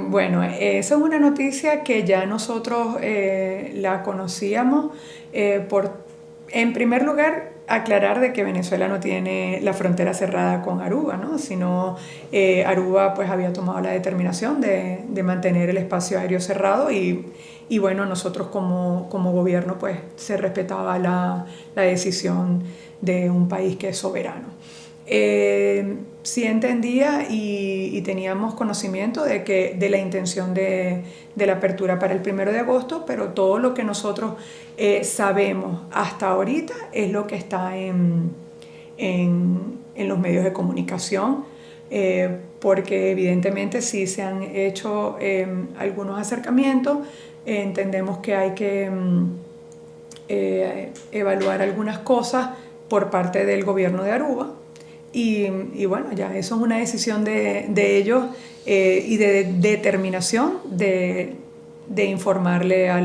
Bueno, esa es una noticia que ya nosotros la conocíamos en primer lugar, aclarar de que Venezuela no tiene la frontera cerrada con Aruba, ¿no? Sino Aruba pues había tomado la determinación de mantener el espacio aéreo cerrado y bueno, nosotros como gobierno pues se respetaba la decisión de un país que es soberano. Sí entendía y teníamos conocimiento de la intención de la apertura para el 1 de agosto, pero todo lo que nosotros sabemos hasta ahorita es lo que está en los medios de comunicación, porque evidentemente sí se han hecho algunos acercamientos. Entendemos que hay que evaluar algunas cosas por parte del gobierno de Aruba. Y bueno, ya eso es una decisión de ellos y de determinación de informarle a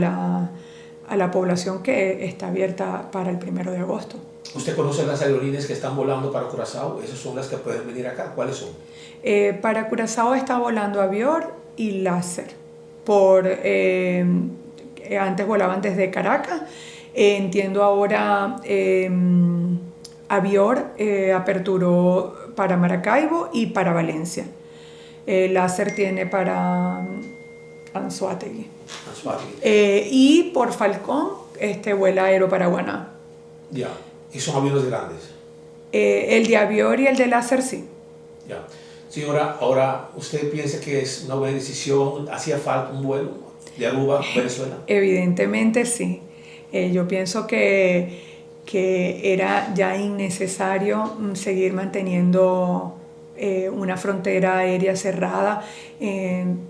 la población que está abierta para el 1 de agosto. ¿Usted conoce las aerolíneas que están volando para Curazao? ¿Esas son las que pueden venir acá? ¿Cuáles son? Para Curazao está volando Avior y Láser. Antes volaban desde Caracas. Entiendo ahora... Avior aperturó para Maracaibo y para Valencia. Láser tiene para Anzoátegui. Y por Falcón vuela Aeroparaguaná. Ya, ¿y son aviones grandes? El de Avior y el de Láser sí. Ya. Señora, ahora, ¿usted piensa que es una buena decisión? ¿Hacía falta un vuelo de Aruba a Venezuela? Evidentemente sí. Yo pienso que era ya innecesario seguir manteniendo una frontera aérea cerrada,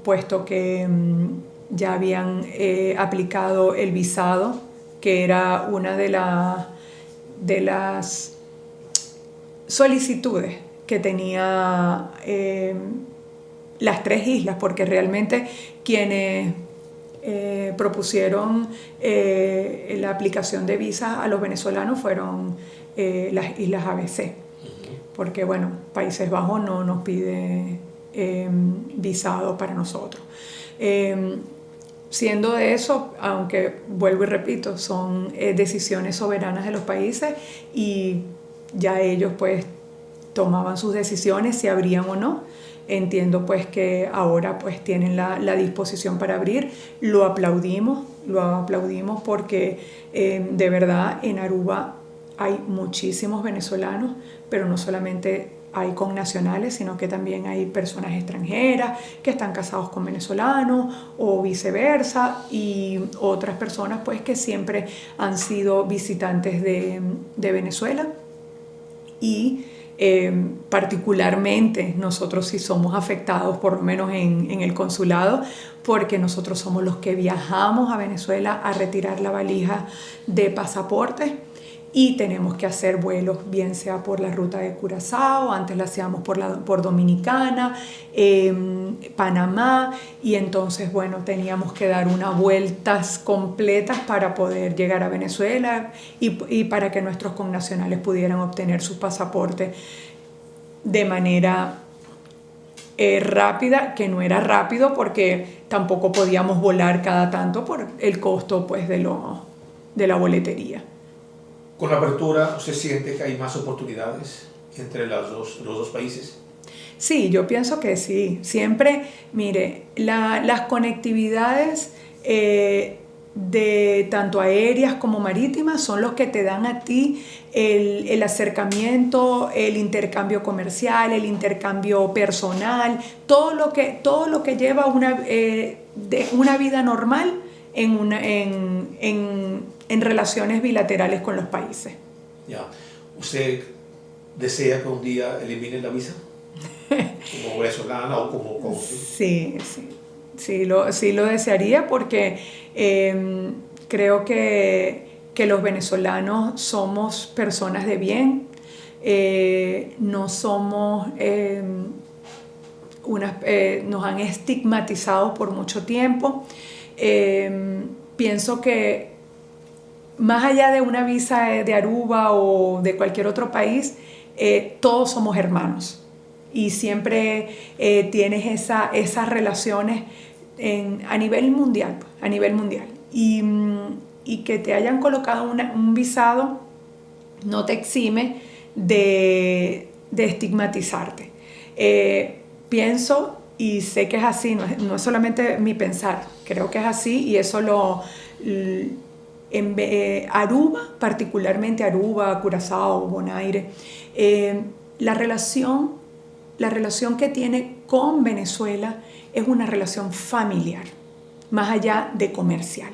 puesto que ya habían aplicado el visado, que era una de las solicitudes que tenía las 3 islas, porque realmente quienes propusieron la aplicación de visas a los venezolanos fueron las islas ABC, porque bueno, Países Bajos no nos pide visado para nosotros. Siendo de eso, aunque vuelvo y repito, son decisiones soberanas de los países y ya ellos pues tomaban sus decisiones si abrían o no. Entiendo pues que ahora pues tienen la disposición para abrir. Lo aplaudimos porque de verdad en Aruba hay muchísimos venezolanos, pero no solamente hay connacionales, sino que también hay personas extranjeras que están casados con venezolanos o viceversa, y otras personas pues que siempre han sido visitantes de Venezuela. Y particularmente nosotros sí somos afectados, por lo menos en el consulado, porque nosotros somos los que viajamos a Venezuela a retirar la valija de pasaportes y tenemos que hacer vuelos, bien sea por la ruta de Curazao, antes la hacíamos por Dominicana, Panamá, y entonces bueno, teníamos que dar unas vueltas completas para poder llegar a Venezuela y para que nuestros connacionales pudieran obtener sus pasaportes de manera rápida, que no era rápido porque tampoco podíamos volar cada tanto por el costo pues de la boletería. Con la apertura, ¿usted siente que hay más oportunidades entre los dos países? Sí, yo pienso que sí. Siempre, mire, las conectividades de tanto aéreas como marítimas son los que te dan a ti el acercamiento, el intercambio comercial, el intercambio personal, todo lo que lleva una vida normal en relaciones bilaterales con los países. Ya. ¿Usted desea que un día eliminen la visa? ¿Como venezolana o como...? Sí lo desearía porque creo que los venezolanos somos personas de bien, no somos... nos han estigmatizado por mucho tiempo. Pienso que más allá de una visa de Aruba o de cualquier otro país, todos somos hermanos y siempre tienes esas relaciones a nivel mundial, y que te hayan colocado un visado no te exime de estigmatizarte. Pienso y sé que es así, no es solamente mi pensar, creo que es así, y eso Aruba, particularmente Aruba, Curazao, Bonaire, la relación que tiene con Venezuela es una relación familiar, más allá de comercial.